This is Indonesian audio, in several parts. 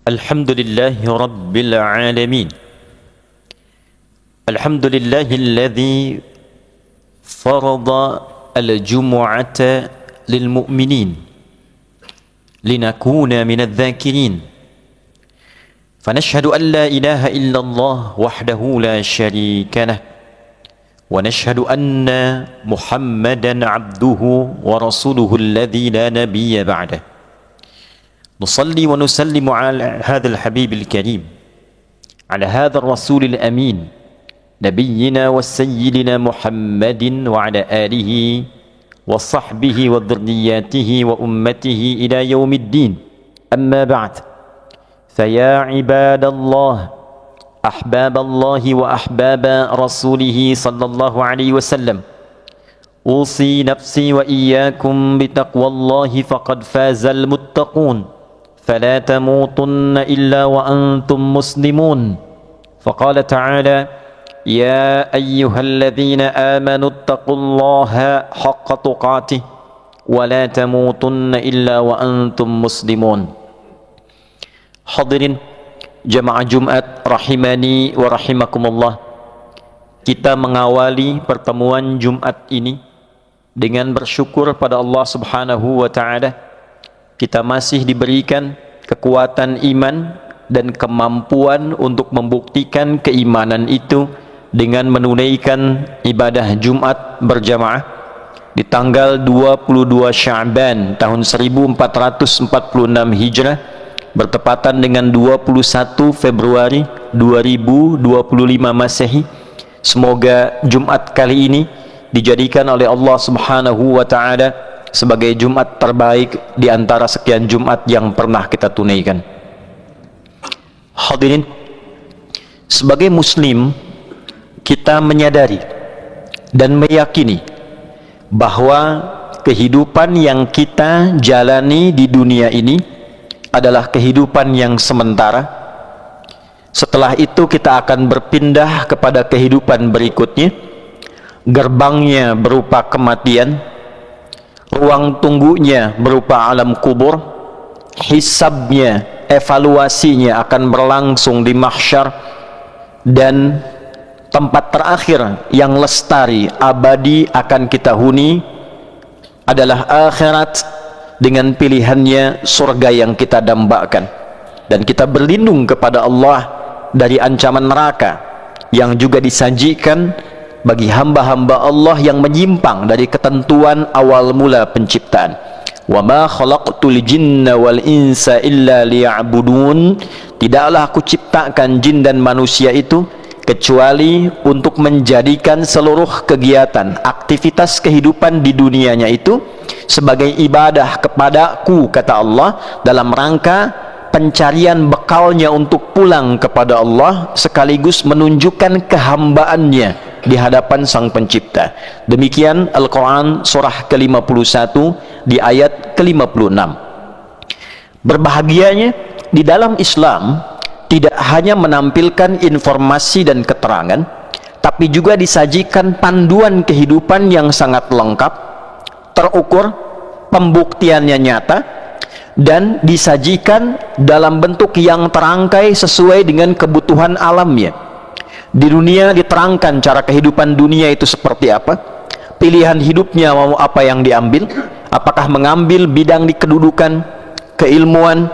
الحمد لله رب العالمين. الحمد لله الذي فرض الجمعة للمؤمنين لنكون من الذاكرين، فنشهد أن لا إله إلا الله وحده لا شريك له، ونشهد أن محمدا عبده ورسوله الذي لا نبي بعده. نصلي ونسلم على هذا الحبيب الكريم، على هذا الرسول الأمين، نبينا وسيدنا محمد وعلى آله وصحبه وذرياته وأمته إلى يوم الدين. أما بعد، فيا عباد الله، أحباب الله وأحباب رسوله صلى الله عليه وسلم، أوصي نفسي وإياكم بتقوى الله فقد فاز المتقون، فلا تموتن إلا وأنتم مسلمون. فقال تعالى: يا أيها الذين آمنوا اتقوا الله حق تقاته ولا تموتن إلا وأنتم مسلمون. Hadirin jamaah Jumat rahimani wa rahimakumullah. Kita mengawali pertemuan Jumat ini dengan bersyukur pada Allah Subhanahu wa taala. Kita masih diberikan kekuatan iman dan kemampuan untuk membuktikan keimanan itu dengan menunaikan ibadah Jumat berjamaah di tanggal 22 Sya'ban tahun 1446 Hijrah, bertepatan dengan 21 Februari 2025 Masehi. Semoga Jumat kali ini dijadikan oleh Allah Subhanahu wa taala sebagai Jumat terbaik di antara sekian Jumat yang pernah kita tunaikan. Hadirin, sebagai muslim kita menyadari dan meyakini bahwa kehidupan yang kita jalani di dunia ini adalah kehidupan yang sementara. Setelah itu kita akan berpindah kepada kehidupan berikutnya. Gerbangnya berupa kematian, ruang tunggunya berupa alam kubur, hisabnya, evaluasinya akan berlangsung di mahsyar, dan tempat terakhir yang lestari abadi akan kita huni adalah akhirat dengan pilihannya surga yang kita dambakan. Dan kita berlindung kepada Allah dari ancaman neraka yang juga disajikan bagi hamba-hamba Allah yang menyimpang dari ketentuan awal mula penciptaan. Wa ma khalaqtul jinna wal insa illa liya'budun. Tidaklah aku ciptakan jin dan manusia itu kecuali untuk menjadikan seluruh kegiatan, aktivitas kehidupan di dunianya itu sebagai ibadah kepadaku, kata Allah, dalam rangka pencarian bekalnya untuk pulang kepada Allah, sekaligus menunjukkan kehambaannya di hadapan Sang Pencipta. Demikian Al-Quran surah ke-51 di ayat ke-56. Berbahagianya di dalam Islam tidak hanya menampilkan informasi dan keterangan, tapi juga disajikan panduan kehidupan yang sangat lengkap, terukur, pembuktiannya nyata, dan disajikan dalam bentuk yang terangkai sesuai dengan kebutuhan alamnya. Di dunia diterangkan cara kehidupan dunia itu seperti apa, pilihan hidupnya mau apa yang diambil, apakah mengambil bidang di kedudukan, keilmuan,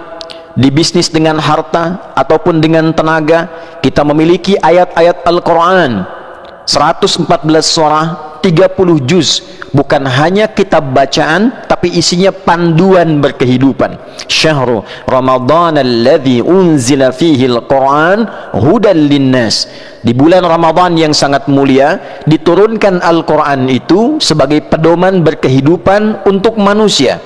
di bisnis dengan harta ataupun dengan tenaga. Kita memiliki ayat-ayat Al-Quran 114 surah, 30 juz, bukan hanya kitab bacaan tapi isinya panduan berkehidupan. Syahrul Ramadan alladzi unzila fihi al-Quran hudan linnas. Di bulan Ramadan yang sangat mulia diturunkan Al-Quran itu sebagai pedoman berkehidupan untuk manusia.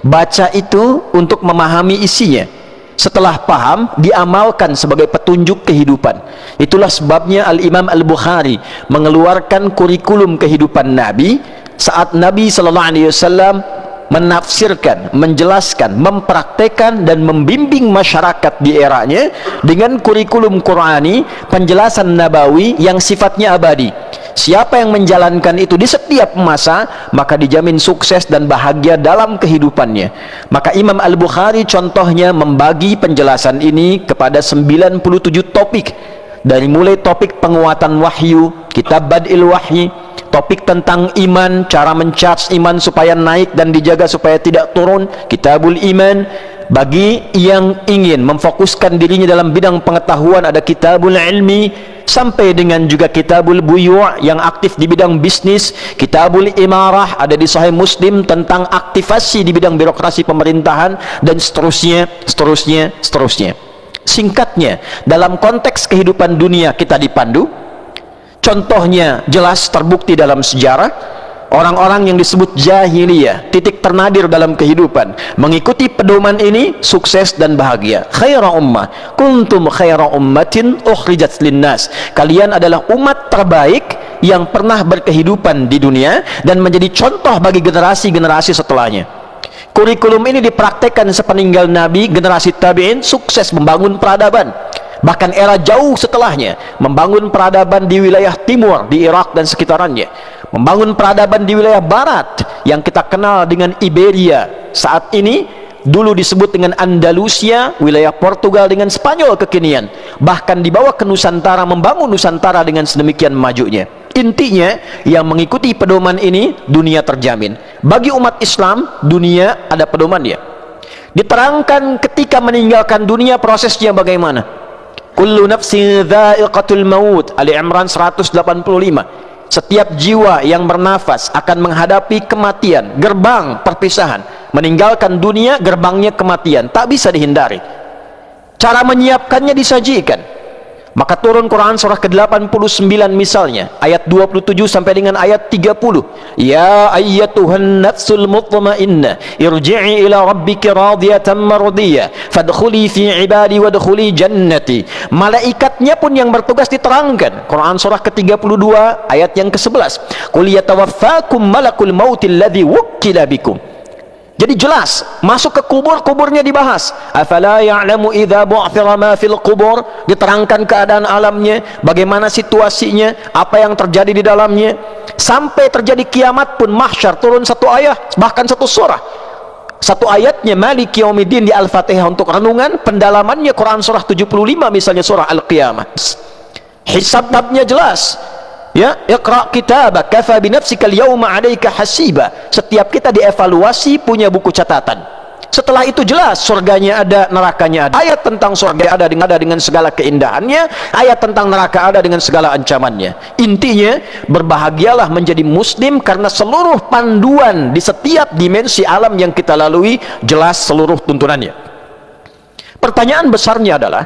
Baca itu untuk memahami isinya, setelah paham diamalkan sebagai petunjuk kehidupan. Itulah sebabnya Al-Imam Al-Bukhari mengeluarkan kurikulum kehidupan Nabi saat Nabi SAW menafsirkan, menjelaskan, mempraktekkan dan membimbing masyarakat di eranya dengan kurikulum Qurani, penjelasan Nabawi yang sifatnya abadi. Siapa yang menjalankan itu di setiap masa, maka dijamin sukses dan bahagia dalam kehidupannya. Maka Imam Al-Bukhari contohnya membagi penjelasan ini kepada 97 topik. Dari mulai topik penguatan wahyu, kitab Bad'il Wahyi, topik tentang iman, cara mencharge iman supaya naik dan dijaga supaya tidak turun, Kitabul Iman. Bagi yang ingin memfokuskan dirinya dalam bidang pengetahuan, ada Kitabul Ilmi, sampai dengan juga Kitabul Buyu' yang aktif di bidang bisnis, Kitabul Imarah ada di Sahih Muslim tentang aktivasi di bidang birokrasi pemerintahan, dan seterusnya. Singkatnya, dalam konteks kehidupan dunia kita dipandu. Contohnya jelas terbukti dalam sejarah. Orang-orang yang disebut jahiliyah, titik ternadir dalam kehidupan, mengikuti pedoman ini, sukses dan bahagia. Khaira ummah, kuntum khaira ummatin ukhrijat linnas. Kalian adalah umat terbaik yang pernah berkehidupan di dunia dan menjadi contoh bagi generasi-generasi setelahnya. Kurikulum ini dipraktekkan sepeninggal Nabi, generasi tabi'in sukses membangun peradaban. Bahkan era jauh setelahnya membangun peradaban di wilayah timur, di Irak dan sekitarannya, membangun peradaban di wilayah barat yang kita kenal dengan Iberia saat ini, dulu disebut dengan Andalusia, wilayah Portugal dengan Spanyol kekinian, bahkan dibawa ke Nusantara, membangun Nusantara dengan sedemikian majunya. Intinya, yang mengikuti pedoman ini dunia terjamin. Bagi umat Islam, dunia ada pedomannya. Diterangkan ketika meninggalkan dunia prosesnya bagaimana. Kullu nafsin dha'iqatul maut, Ali Imran 185. Setiap jiwa yang bernafas akan menghadapi kematian, gerbang perpisahan. Meninggalkan dunia, gerbangnya kematian, tak bisa dihindari. Cara menyiapkannya disajikan. Maka turun Quran surah ke-89 misalnya, ayat 27 sampai dengan ayat 30. Ya ayyatuhan nafsul mutmainnah, irji'i ila rabbiki radiyatan mardiyah, fadkhuli fi ibadi wadkhuli jannati. Malaikatnya pun yang bertugas diterangkan. Quran surah ke-32 ayat yang ke-11. Qul yatawaffakum malakul mautil ladzi wukkila bikum. Jadi jelas, masuk ke kubur, kuburnya dibahas. Afala ya'lamu idza bu'thira ma fil qubur, diterangkan keadaan alamnya, bagaimana situasinya, apa yang terjadi di dalamnya. Sampai terjadi kiamat pun, mahsyar, turun satu ayat, bahkan satu surah. Satu ayatnya Maliki Yaumiddin di Al-Fatihah untuk renungan, pendalamannya Quran surah 75 misalnya surah Al-Qiyamah. Hisab babnya jelas. Ya, iqra kitabak kafa bi nafsikal yawma 'alaika hasiba. Setiap kita dievaluasi, punya buku catatan. Setelah itu jelas, surganya ada, nerakanya ada. Ayat tentang surga ada dengan segala keindahannya, ayat tentang neraka ada dengan segala ancamannya. Intinya, berbahagialah menjadi muslim karena seluruh panduan di setiap dimensi alam yang kita lalui jelas seluruh tuntunannya. Pertanyaan besarnya adalah,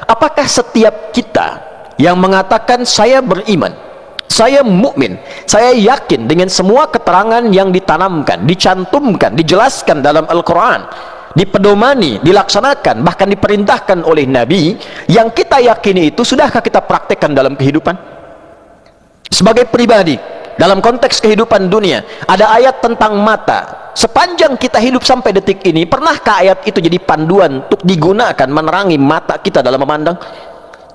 apakah setiap kita yang mengatakan saya beriman, saya mukmin, saya yakin dengan semua keterangan yang ditanamkan, dicantumkan, dijelaskan dalam Al-Quran, dipedomani, dilaksanakan, bahkan diperintahkan oleh Nabi, yang kita yakini itu sudahkah kita praktekkan dalam kehidupan? Sebagai pribadi, dalam konteks kehidupan dunia, ada ayat tentang mata. Sepanjang kita hidup sampai detik ini, pernahkah ayat itu jadi panduan untuk digunakan menerangi mata kita dalam memandang,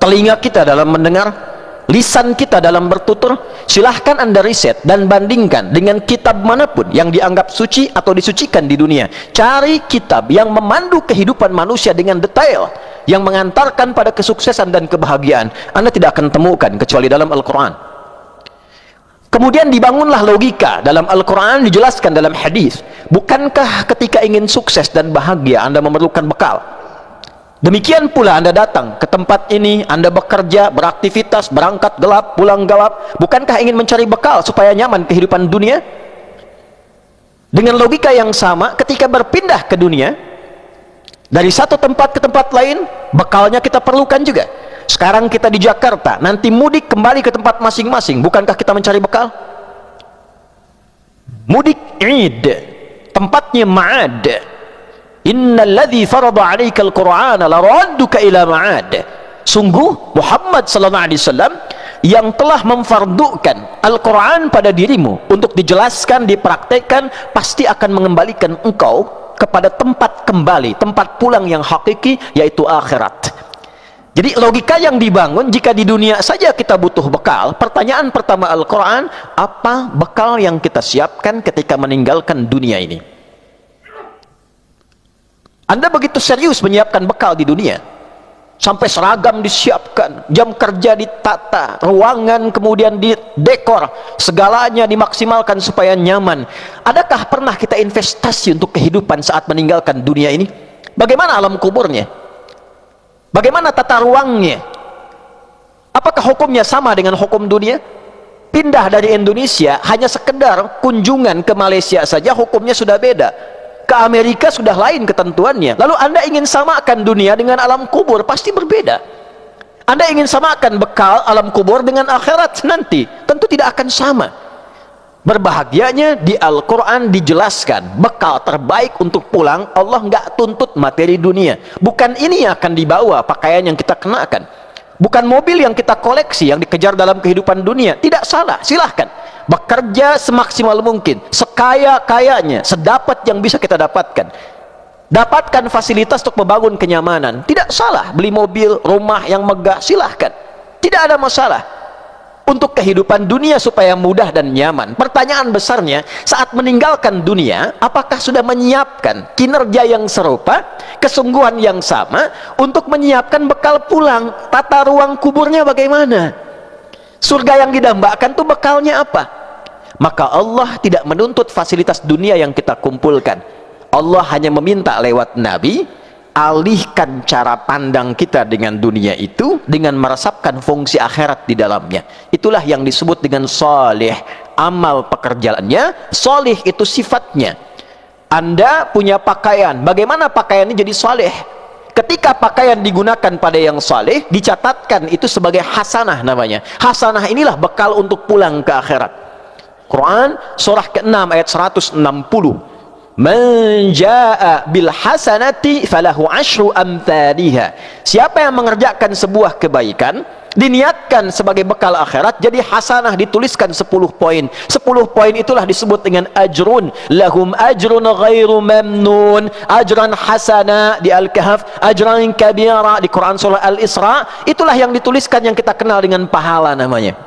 telinga kita dalam mendengar, lisan kita dalam bertutur? Silahkan Anda riset dan bandingkan dengan kitab manapun yang dianggap suci atau disucikan di dunia. Cari kitab yang memandu kehidupan manusia dengan detail, yang mengantarkan pada kesuksesan dan kebahagiaan. Anda tidak akan temukan kecuali dalam Al-Quran. Kemudian dibangunlah logika dalam Al-Quran, dijelaskan dalam hadis. Bukankah ketika ingin sukses dan bahagia Anda memerlukan bekal? Demikian pula Anda datang ke tempat ini, Anda bekerja, beraktivitas, berangkat gelap, pulang gelap. Bukankah ingin mencari bekal supaya nyaman kehidupan dunia? Dengan logika yang sama, ketika berpindah ke dunia, dari satu tempat ke tempat lain, bekalnya kita perlukan juga. Sekarang kita di Jakarta, nanti mudik kembali ke tempat masing-masing. Bukankah kita mencari bekal? Mudik Id, tempatnya ma'ad. Innal ladzi farada 'alaikal Qur'ana la radduka ila ma'ad. Sungguh Muhammad sallallahu alaihi wasallam yang telah memfardukan Al-Qur'an pada dirimu untuk dijelaskan, dipraktekkan, pasti akan mengembalikan engkau kepada tempat kembali, tempat pulang yang hakiki, yaitu akhirat. Jadi logika yang dibangun, jika di dunia saja kita butuh bekal, pertanyaan pertama Al-Quran, apa bekal yang kita siapkan ketika meninggalkan dunia ini? Anda begitu serius menyiapkan bekal di dunia, sampai seragam disiapkan, jam kerja ditata, ruangan kemudian didekor, segalanya dimaksimalkan supaya nyaman. Adakah pernah kita investasi untuk kehidupan saat meninggalkan dunia ini? Bagaimana alam kuburnya? Bagaimana tata ruangnya? Apakah hukumnya sama dengan hukum dunia? Pindah dari Indonesia hanya sekedar kunjungan ke Malaysia saja hukumnya sudah beda. Ke Amerika sudah lain ketentuannya. Lalu Anda ingin samakan dunia dengan alam kubur, pasti berbeda. Anda ingin samakan bekal alam kubur dengan akhirat nanti, tentu tidak akan sama. Berbahagianya di Al-Quran dijelaskan bekal terbaik untuk pulang. Allah nggak tuntut materi dunia. Bukan ini yang akan dibawa pakaian yang kita kenakan, bukan mobil yang kita koleksi yang dikejar dalam kehidupan dunia. Tidak salah, silahkan bekerja semaksimal mungkin, sekaya-kayanya, sedapat yang bisa kita dapatkan. Dapatkan fasilitas untuk membangun kenyamanan, tidak salah. Beli mobil, rumah yang megah, silahkan, tidak ada masalah. Untuk kehidupan dunia supaya mudah dan nyaman. Pertanyaan besarnya, saat meninggalkan dunia, apakah sudah menyiapkan kinerja yang serupa, kesungguhan yang sama untuk menyiapkan bekal pulang? Tata ruang kuburnya bagaimana? Surga yang didambakan itu bekalnya apa? Maka Allah tidak menuntut fasilitas dunia yang kita kumpulkan. Allah hanya meminta lewat Nabi, alihkan cara pandang kita dengan dunia itu dengan meresapkan fungsi akhirat di dalamnya. Itulah yang disebut dengan salih, amal pekerjaannya. Salih itu sifatnya. Anda punya pakaian, bagaimana pakaian ini jadi salih? Ketika pakaian digunakan pada yang salih, dicatatkan itu sebagai hasanah namanya. Hasanah inilah bekal untuk pulang ke akhirat. Quran surah ke-6 ayat 160. Man jaa bil hasanati falahu asyru amthaliha. Siapa yang mengerjakan sebuah kebaikan, diniatkan sebagai bekal akhirat, jadi hasanah dituliskan 10 poin. 10 poin itulah disebut dengan ajrun. Lahum ajrun ghairu mamnun. Ajran hasana di Al-Kahf, ajran kabira di Quran surah Al-Isra. Itulah yang dituliskan, yang kita kenal dengan pahala namanya.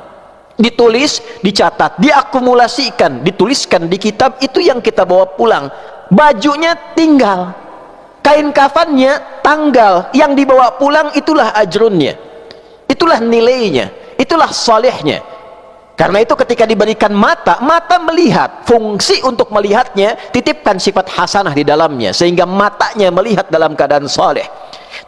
Ditulis, dicatat, diakumulasikan, dituliskan di kitab, itu yang kita bawa pulang. Bajunya tinggal, kain kafannya tanggal, yang dibawa pulang itulah ajrunnya, itulah nilainya, itulah salihnya. Karena itu ketika diberikan mata, mata melihat, fungsi untuk melihatnya titipkan sifat hasanah di dalamnya, sehingga matanya melihat dalam keadaan saleh.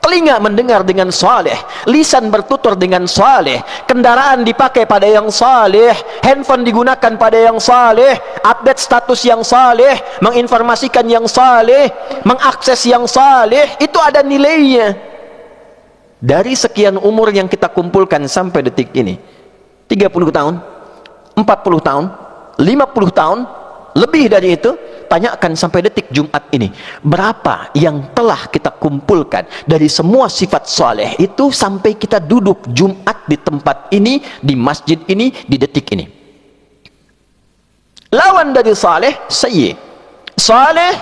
Telinga mendengar dengan saleh, lisan bertutur dengan saleh, kendaraan dipakai pada yang saleh, handphone digunakan pada yang saleh, update status yang saleh, menginformasikan yang saleh, mengakses yang saleh, itu ada nilainya. Dari sekian umur yang kita kumpulkan sampai detik ini, 30 tahun, 40 tahun, 50 tahun, lebih dari itu, tanyakan sampai detik Jumat ini, berapa yang telah kita kumpulkan dari semua sifat saleh itu sampai kita duduk Jumat di tempat ini, di masjid ini, di detik ini. Lawan dari saleh, sayyi. Saleh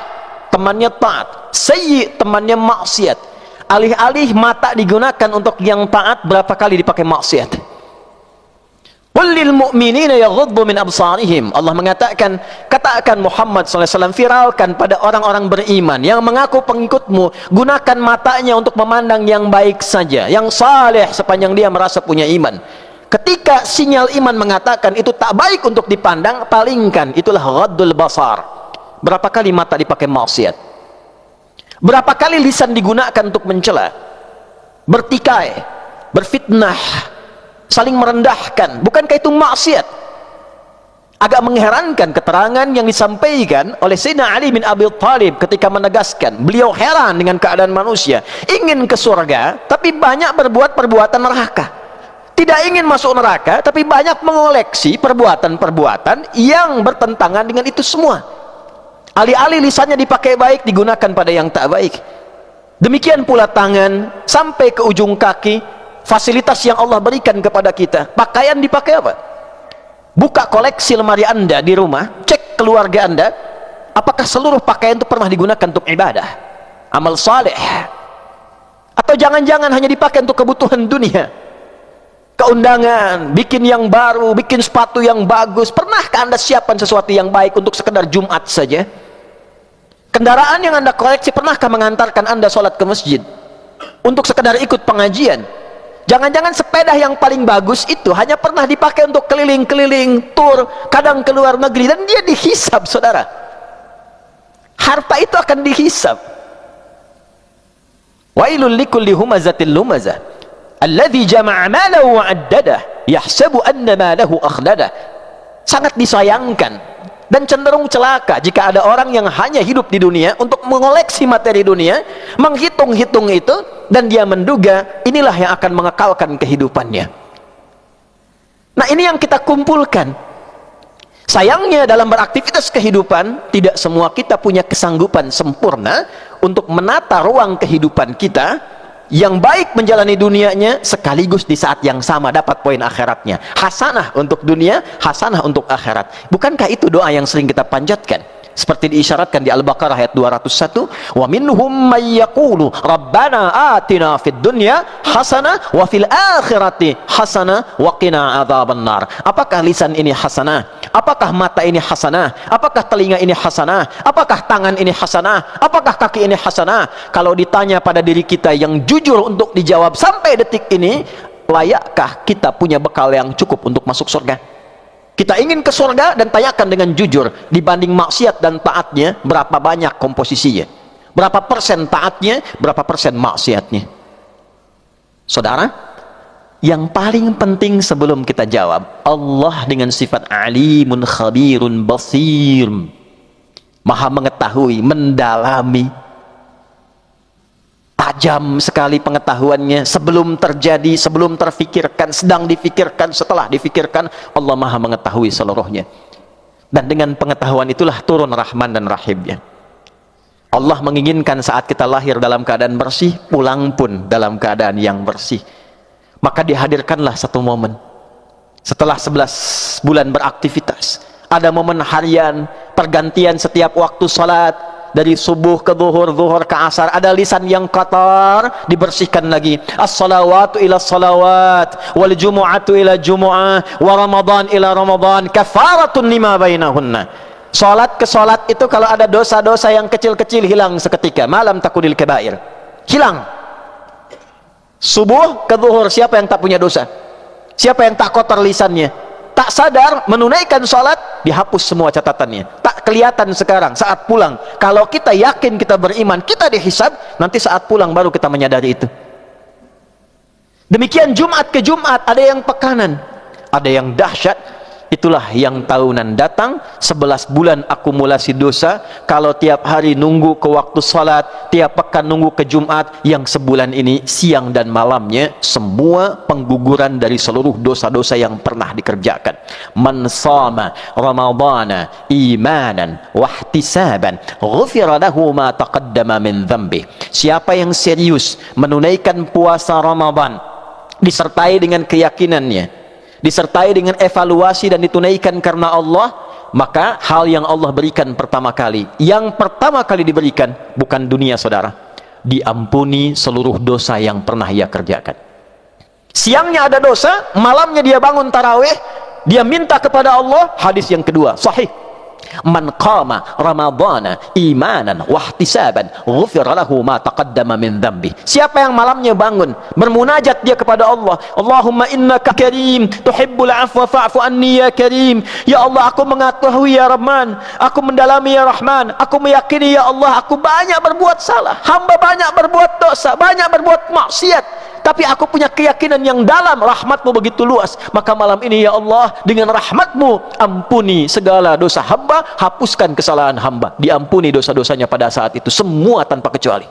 temannya taat, sayyi temannya maksiat. Alih-alih mata digunakan untuk yang taat, berapa kali dipakai maksiat? Qul lil mu'minina yaghuddu min absarihim. Allah mengatakan, katakan Muhammad SAW, viralkan pada orang-orang beriman yang mengaku pengikutmu, gunakan matanya untuk memandang yang baik saja, yang saleh sepanjang dia merasa punya iman. Ketika sinyal iman mengatakan itu tak baik untuk dipandang, palingkan. Itulah ghaddul basar. Berapa kali mata dipakai maksiat? Berapa kali lisan digunakan untuk mencela, bertikai, berfitnah, saling merendahkan? Bukankah itu maksiat? Agak mengherankan keterangan yang disampaikan oleh Sayyidina Ali bin Abi Thalib ketika menegaskan, beliau heran dengan keadaan manusia ingin ke surga tapi banyak berbuat perbuatan neraka, tidak ingin masuk neraka tapi banyak mengoleksi perbuatan-perbuatan yang bertentangan dengan itu semua. Alih-alih lisannya dipakai baik, digunakan pada yang tak baik. Demikian pula tangan sampai ke ujung kaki. Fasilitas yang Allah berikan kepada kita, pakaian dipakai apa? Buka koleksi lemari Anda di rumah, cek keluarga Anda, apakah seluruh pakaian itu pernah digunakan untuk ibadah, amal saleh? Atau jangan-jangan hanya dipakai untuk kebutuhan dunia? Keundangan, bikin yang baru, bikin sepatu yang bagus. Pernahkah Anda siapkan sesuatu yang baik untuk sekedar Jumat saja? Kendaraan yang Anda koleksi pernahkah mengantarkan Anda sholat ke masjid? Untuk sekedar ikut pengajian? Jangan-jangan sepeda yang paling bagus itu hanya pernah dipakai untuk keliling-keliling, tur, kadang ke luar negeri, dan dia dihisab, saudara. Harta itu akan dihisab. Wailul likulli humazatil lumazah alladzi jama'a malahu wa 'addadah yahsabu anna malahu akhladah. Sangat disayangkan dan cenderung celaka jika ada orang yang hanya hidup di dunia untuk mengoleksi materi dunia, menghitung-hitung itu, dan dia menduga inilah yang akan mengekalkan kehidupannya. Nah, ini yang kita kumpulkan. Sayangnya dalam beraktivitas kehidupan, tidak semua kita punya kesanggupan sempurna untuk menata ruang kehidupan kita yang baik menjalani dunianya, sekaligus di saat yang sama dapat poin akhiratnya. Hasanah untuk dunia, hasanah untuk akhirat. Bukankah itu doa yang sering kita panjatkan? Seperti diisyaratkan di Al-Baqarah ayat 201, wa minhum may yaqulu rabbana atina fid dunya hasanah wa fil akhirati hasanah wa qina adzabannar. Apakah lisan ini hasanah? Apakah mata ini hasanah? Apakah telinga ini hasanah? Apakah tangan ini hasanah? Apakah kaki ini hasanah? Kalau ditanya pada diri kita yang jujur untuk dijawab sampai detik ini, layakkah kita punya bekal yang cukup untuk masuk surga? Kita ingin ke surga dan tanyakan dengan jujur, dibanding maksiat dan taatnya, berapa banyak komposisinya? Berapa persen taatnya, berapa persen maksiatnya? Saudara, yang paling penting sebelum kita jawab, Allah dengan sifat alimun khabirun basir, maha mengetahui, mendalami, tajam sekali pengetahuannya, sebelum terjadi, sebelum terfikirkan, sedang difikirkan, setelah difikirkan. Allah maha mengetahui seluruhnya, dan dengan pengetahuan itulah turun Rahman dan Rahimnya. Allah menginginkan saat kita lahir dalam keadaan bersih, pulang pun dalam keadaan yang bersih. Maka dihadirkanlah satu momen setelah 11 bulan beraktivitas, ada momen harian, pergantian setiap waktu salat, dari subuh ke zuhur, zuhur ke asar, ada lisan yang kotor, dibersihkan lagi. As-salawatu ila salawat, wal jumu'atu ila jumu'ah, wa ramadan ila ramadan, kafaratun lima bainahunna. Salat ke salat itu kalau ada dosa-dosa yang kecil-kecil hilang seketika. Malam takunil kabair, hilang. Subuh ke zuhur, siapa yang tak punya dosa? Siapa yang tak kotor lisannya? Tak sadar menunaikan salat, dihapus semua catatannya. Tak kelihatan sekarang saat pulang. Kalau kita yakin kita beriman, kita dihisab, nanti saat pulang baru kita menyadari itu. Demikian Jumat ke Jumat, ada yang pekanan, ada yang dahsyat. Itulah yang tahunan datang, 11 bulan akumulasi dosa. Kalau tiap hari nunggu ke waktu salat, tiap pekan nunggu ke Jumat, yang sebulan ini siang dan malamnya semua pengguguran dari seluruh dosa-dosa yang pernah dikerjakan. Man shama ramadhana imanan wahtisaban ghufira lahu ma taqaddama min dhanbi. Siapa yang serius menunaikan puasa Ramadan disertai dengan keyakinannya, disertai dengan evaluasi dan ditunaikan karena Allah, maka hal yang Allah berikan pertama kali, yang pertama kali diberikan bukan dunia, saudara, diampuni seluruh dosa yang pernah ia kerjakan. Siangnya ada dosa, malamnya dia bangun tarawih, dia minta kepada Allah. Hadis yang kedua sahih, man qama ramadhana imanan wahtisaban ghufira lahu ma taqaddama min dhanbi. Siapa yang malamnya bangun bermunajat dia kepada Allah, Allahumma innaka karim tuhibbul afwa fa'fu anni ya karim. Ya Allah, aku mengetahui ya Rahman, aku mendalami ya Rahman, aku meyakini ya Allah, aku banyak berbuat salah, hamba banyak berbuat dosa, banyak berbuat maksiat, tapi aku punya keyakinan yang dalam, rahmatmu begitu luas. Maka malam ini ya Allah, dengan rahmatmu ampuni segala dosa hamba, hapuskan kesalahan hamba. Diampuni dosa-dosanya pada saat itu, semua tanpa kecuali.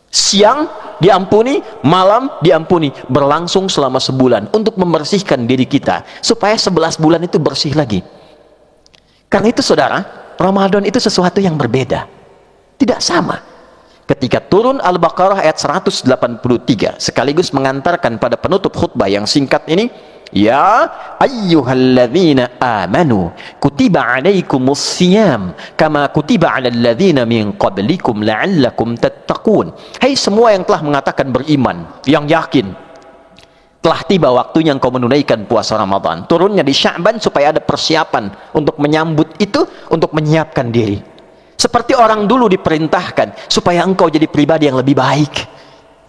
Siang diampuni, malam diampuni, berlangsung selama sebulan untuk membersihkan diri kita, supaya 11 bulan itu bersih lagi. Karena itu saudara, Ramadan itu sesuatu yang berbeda, tidak sama. Ketika turun Al-Baqarah ayat 183, sekaligus mengantarkan pada penutup khutbah yang singkat ini, Ya ayyuhalladzina amanu kutiba alaikumus siyam kama kutiba alal ladzina min qablikum la'allakum tattaqun. Hai semua yang telah mengatakan beriman, yang yakin, telah tiba waktunya engkau menunaikan puasa Ramadan. Turunnya di Sya'ban supaya ada persiapan untuk menyambut itu, untuk menyiapkan diri. Seperti orang dulu diperintahkan supaya engkau jadi pribadi yang lebih baik,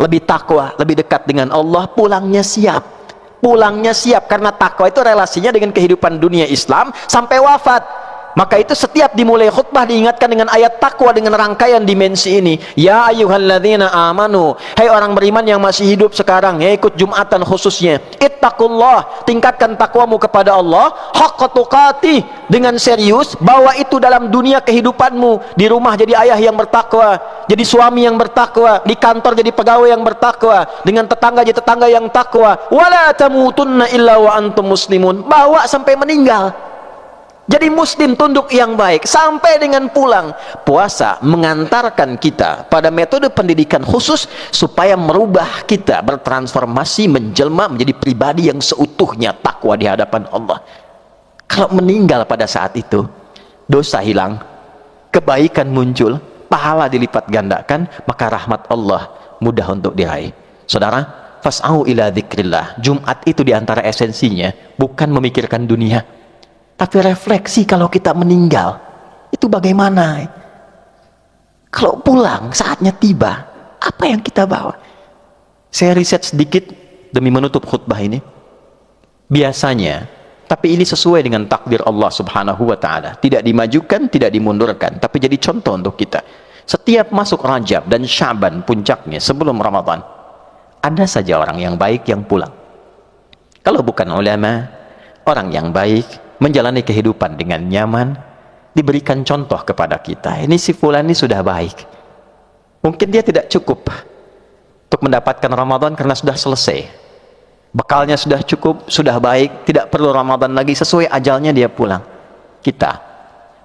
lebih takwa, lebih dekat dengan Allah. Pulangnya siap. Pulangnya siap, karena takwa itu relasinya dengan kehidupan dunia Islam sampai wafat. Maka itu setiap dimulai khutbah diingatkan dengan ayat takwa dengan rangkaian dimensi ini. Ya ayyuhalladzina amanu, hai orang beriman yang masih hidup sekarang, ya ikut Jumatan khususnya, ittaqullah, tingkatkan takwamu kepada Allah, haqqa tuqatih, dengan serius, bawa itu dalam dunia kehidupanmu. Di rumah jadi ayah yang bertakwa, jadi suami yang bertakwa, di kantor jadi pegawai yang bertakwa, dengan tetangga jadi tetangga yang takwa. Wala tamutunna illa wa antum muslimun, bawa sampai meninggal. Jadi muslim tunduk yang baik sampai dengan pulang. Puasa mengantarkan kita pada metode pendidikan khusus supaya merubah kita, bertransformasi, menjelma menjadi pribadi yang seutuhnya takwa di hadapan Allah. Kalau meninggal pada saat itu, dosa hilang, kebaikan muncul, pahala dilipat gandakan, maka rahmat Allah mudah untuk diraih. Saudara, fas'au ila dzikrillah. Jumat itu diantara esensinya bukan memikirkan dunia, tapi refleksi kalau kita meninggal itu bagaimana. Kalau pulang saatnya tiba, apa yang kita bawa? Saya riset sedikit demi menutup khutbah ini. Biasanya, tapi ini sesuai dengan takdir Allah subhanahu wa ta'ala, tidak dimajukan, tidak dimundurkan, tapi jadi contoh untuk kita. Setiap masuk Rajab dan Sya'ban puncaknya sebelum Ramadan, ada saja orang yang baik yang pulang. Kalau bukan ulama, orang yang baik menjalani kehidupan dengan nyaman, diberikan contoh kepada kita. Ini si fulan ini sudah baik. Mungkin dia tidak cukup untuk mendapatkan Ramadan karena sudah selesai, bekalnya sudah cukup, sudah baik, tidak perlu Ramadan lagi, sesuai ajalnya dia pulang. Kita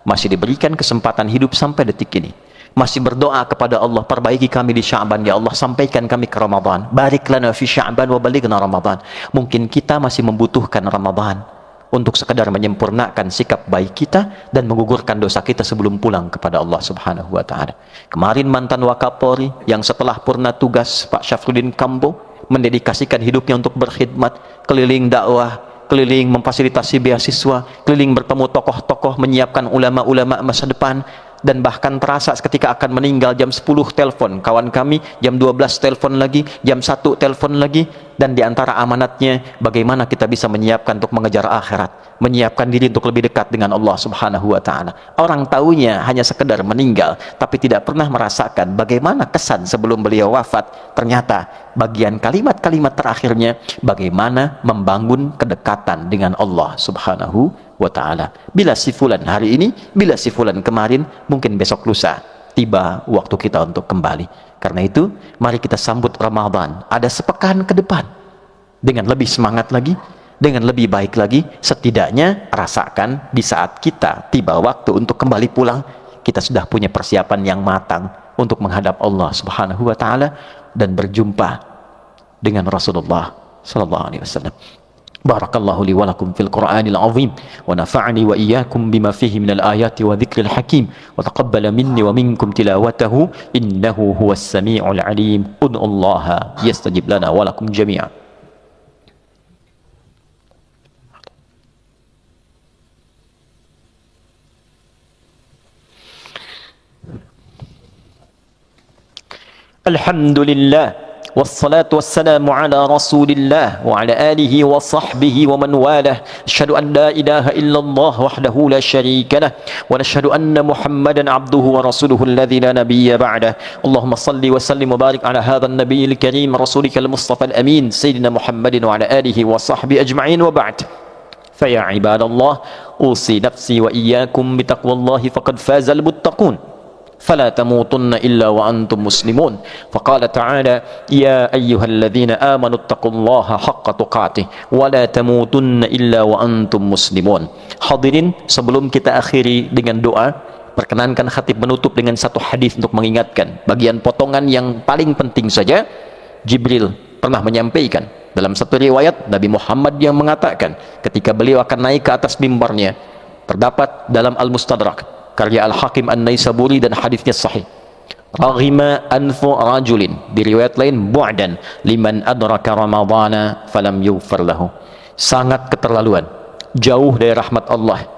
masih diberikan kesempatan hidup sampai detik ini, masih berdoa kepada Allah, perbaiki kami di Sya'ban ya Allah, sampaikan kami ke Ramadan, barik lana fi Sya'ban wa balighna Ramadan. Mungkin kita masih membutuhkan Ramadan untuk sekedar menyempurnakan sikap baik kita dan menggugurkan dosa kita sebelum pulang kepada Allah subhanahu wa ta'ala. Kemarin mantan Wakapolri yang setelah purna tugas, Pak Syafruddin Kambo, mendedikasikan hidupnya untuk berkhidmat, keliling dakwah, keliling memfasilitasi beasiswa, keliling bertemu tokoh-tokoh, menyiapkan ulama-ulama masa depan. Dan bahkan terasa ketika akan meninggal, jam 10 telepon kawan kami, jam 12 telepon lagi, jam 1 telepon lagi. Dan diantara amanatnya, bagaimana kita bisa menyiapkan untuk mengejar akhirat, menyiapkan diri untuk lebih dekat dengan Allah subhanahu wa ta'ala. Orang taunya hanya sekedar meninggal, tapi tidak pernah merasakan bagaimana kesan sebelum beliau wafat. Ternyata bagian kalimat-kalimat terakhirnya, bagaimana membangun kedekatan dengan Allah subhanahu wa ta'ala. Bila si fulan hari ini, bila si fulan kemarin, mungkin besok lusa tiba waktu kita untuk kembali. Karena itu, mari kita sambut Ramadan ada sepekan ke depan dengan lebih semangat lagi, dengan lebih baik lagi. Setidaknya rasakan di saat kita tiba waktu untuk kembali pulang, kita sudah punya persiapan yang matang untuk menghadap Allah subhanahu wa ta'ala dan berjumpa dengan Rasulullah sallallahu alaihi wasallam. Barakallahu li wa lakum fil Qur'anil azim wa nafa'ani wa iyyakum bima fihi minal ayati wa dzikril hakim wa taqabbala minni wa minkum tilawatahu innahu huwas samiul alim. Ud'ullaha yastajib lana wa lakum jami'an. Alhamdulillah wassalatu wassalamu ala rasulillah wa ala alihi wa sahbihi wa man walah. Asyhadu an la ilaha illallah wahdahu la syarika lah wa nashhadu anna Muhammadan abduhu wa rasuluhu alladhi la nabiyya ba'dah. Allahumma salli wa sallim wa barik ala hadha an-nabiyil karim rasulikal mustafa al-amin sayyidina Muhammadin wa ala alihi wa sahbihi ajma'in wa ba'd. Fa ya ibadallah, usi nafsi wa iyyakum bi taqwallahi faqad fazal muttaqun. فلا تموتن إلا وأنتم مسلمون. فقال تعالى يا أيها الذين آمنوا اتقوا الله حق تقاته ولا تموتن إلا وأنتم مسلمون. Hadirin, sebelum kita akhiri dengan doa, perkenankan khatib menutup dengan satu hadis untuk mengingatkan bagian potongan yang paling penting saja. Jibril pernah menyampaikan Dalam satu riwayat Nabi Muhammad yang mengatakan ketika beliau akan naik ke atas mimbarnya, terdapat dalam Al-Mustadrak karya Al-Hakim An-Naisaburi dan hadisnya sahih, raghima anfu rajulin, di riwayat lain bu'dan liman adraka ramadhana falam yughfar lahu, sangat keterlaluan, jauh dari rahmat Allah,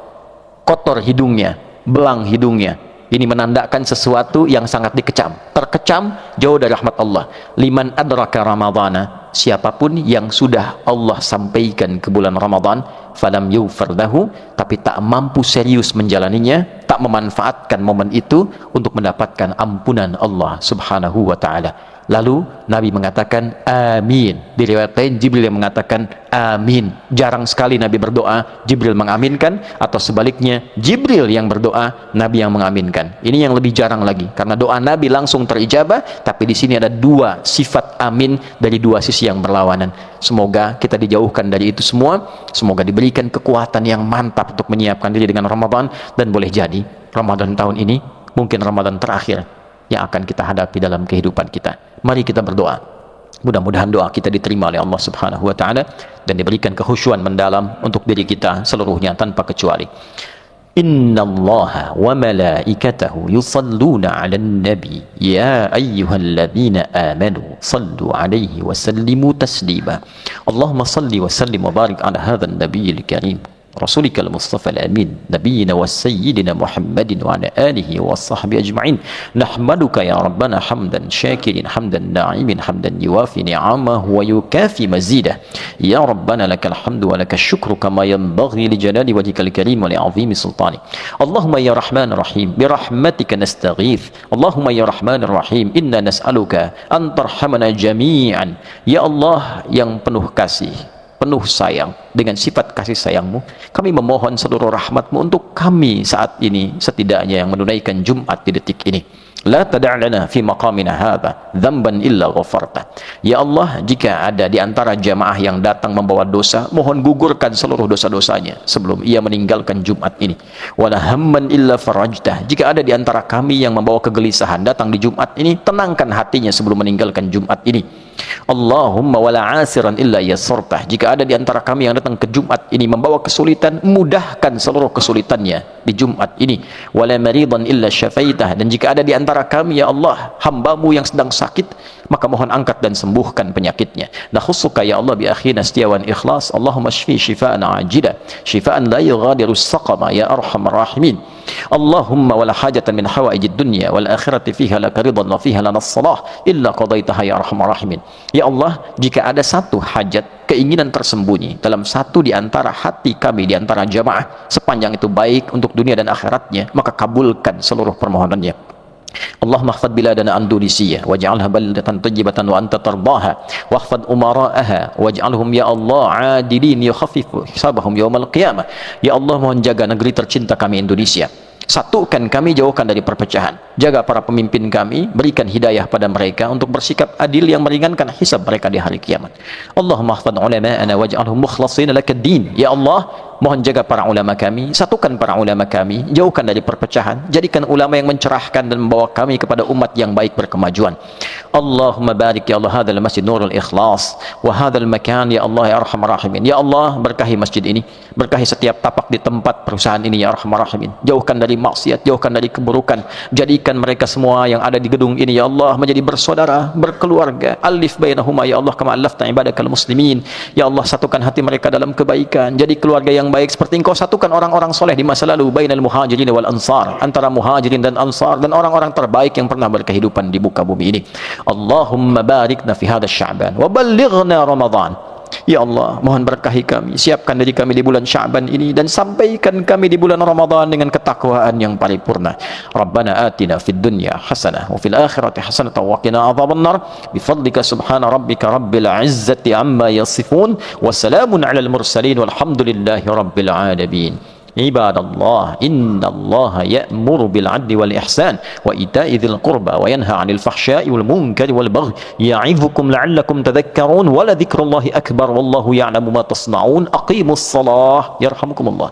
kotor hidungnya, belang hidungnya. Ini menandakan sesuatu yang sangat dikecam, terkecam, jauh dari rahmat Allah. Liman adraka ramadhana, siapapun yang sudah Allah sampaikan ke bulan Ramadan, falam yughfar lahu, tapi tak mampu serius menjalaninya, tak memanfaatkan momen itu untuk mendapatkan ampunan Allah subhanahu wa ta'ala. Lalu Nabi mengatakan amin. Di riwayat lain Jibril yang mengatakan amin. Jarang sekali Nabi berdoa, Jibril mengaminkan, atau sebaliknya Jibril yang berdoa, Nabi yang mengaminkan. Ini yang lebih jarang lagi, karena doa Nabi langsung terijabah, tapi di sini ada dua sifat amin dari dua sisi yang berlawanan. Semoga kita dijauhkan dari itu semua. Semoga diberikan kekuatan yang mantap untuk menyiapkan diri dengan Ramadan, dan boleh jadi Ramadan tahun ini mungkin Ramadan terakhir yang akan kita hadapi dalam kehidupan kita. Mari kita berdoa, mudah-mudahan doa kita diterima oleh Allah subhanahu wa ta'ala dan diberikan kekhusyuan mendalam untuk diri kita seluruhnya tanpa kecuali. Inna Allaha wa malaikatahu yusalluna ala nabi ya ayyuhalladzina amanu sallu alaihi wa sallimu taslima. Allahumma salli wa sallim wa barik ala hadzal nabiyil karim رسولك المصطفى الأمين نبينا وسيدنا محمد وعلى آله وصحبه أجمعين. نحمدك يا ربنا حمدا شاكرين حمدا ناعما حمدا يوافي نعمه ويكافي مزيده. يا ربنا لك الحمد ولك الشكر كما ينبغي لجلال وجهك الكريم ولعظيم سلطانك. اللهم يا رحمن الرحيم برحمتك نستغيث. اللهم يا رحمن الرحيم إنا نسألك أن ترحمنا جميعا. Ya Allah yang penuh kasih, penuh sayang, dengan sifat kasih sayangmu kami memohon seluruh rahmatmu untuk kami saat ini, setidaknya yang menunaikan Jumat di detik ini. La tada' lana fi maqamina hadha dzamban illa ghafarta. Ya Allah, jika ada di antara jamaah yang datang membawa dosa, mohon gugurkan seluruh dosa-dosanya sebelum ia meninggalkan Jumat ini. Wala hamman illa farajtah. Jika ada di antara kami yang membawa kegelisahan datang di Jumat ini, tenangkan hatinya sebelum meninggalkan Jumat ini. Allahumma wala asiran illa yassartah. Jika ada di antara kami yang datang ke Jumat ini membawa kesulitan, mudahkan seluruh kesulitannya di Jumat ini. Wala maridan illa syafaitah. Dan jika ada di antara kami, ya Allah, hambamu yang sedang sakit, maka mohon angkat dan sembuhkan penyakitnya. Nakhussuka ya Allah bi akhina Setiawan Ikhlas. Allahumma shfi shifaan ajila, shifaan la yughadiru saqama ya arhamar rahimin. Allahumma wala hajatan min hawaijid dunya wal akhirati fiha laka ridan wa fiha lana salah illa qadaitaha ya arhamar rahimin. Ya Allah, jika ada satu hajat, keinginan tersembunyi dalam satu di antara hati kami, di antara jamaah, sepanjang itu baik untuk dunia dan akhiratnya, maka kabulkan seluruh permohonannya. اللهم احفظ بلادنا أندونيسيا واجعلها بلدة طيبة وأنت ترضاها واحفظ أمراءها واجعلهم يا الله عادلين يخفف حسابهم يوم القيامة. Ya Allah, mohon jaga negeri tercinta kami Indonesia, satukan kami, jauhkan dari perpecahan, jaga para pemimpin kami, berikan hidayah pada mereka untuk bersikap adil yang meringankan hisab mereka di hari kiamat. Allahumma ahfadh ulama'ana waj'alhum mukhlasin lakad-din. Ya Allah, mohon jaga para ulama kami, satukan para ulama kami, jauhkan dari perpecahan, jadikan ulama yang mencerahkan dan membawa kami kepada umat yang baik berkemajuan. Allahumma barik ya Allah hadzal masjid Nurul Ikhlas wa hadzal makan ya Allah ya arhamar rahimin. Ya Allah, berkahi masjid ini, berkahi setiap tapak di tempat perusahaan ini ya arhamar rahimin. Jauhkan dari maksiat, jauhkan dari keburukan, jadikan mereka semua yang ada di gedung ini ya Allah menjadi bersaudara, berkeluarga. Alif bainahuma ya Allah kama allafta ibadakal muslimin. Ya Allah, satukan hati mereka dalam kebaikan, jadi keluarga yang baik seperti engkau satukan orang-orang soleh di masa lalu, bainal muhajirin wal ansar, antara muhajirin dan ansar, dan orang-orang terbaik yang pernah berkehidupan di muka bumi ini. Allahumma barikna fi hadha Sya'ban wa ballighna Ramadan. Ya Allah, mohon berkahi kami, siapkan diri kami di bulan Sya'ban ini dan sampaikan kami di bulan Ramadan dengan ketakwaan yang paripurna. Rabbana atina fid dunya hasanah wa fil akhirati hasanah wa qina adzabannar. Bifadlika subhana rabbika rabbil izzati amma yasifun wa salamun alal mursalin walhamdulillahi rabbil alamin. عباد الله إن الله يأمر بالعدل والإحسان وإيتاء ذي القربى وينهى عن الفحشاء والمنكر والبغي يعظكم لعلكم تذكرون ولذكر الله أكبر والله يعلم ما تصنعون أقيموا الصلاة يرحمكم الله.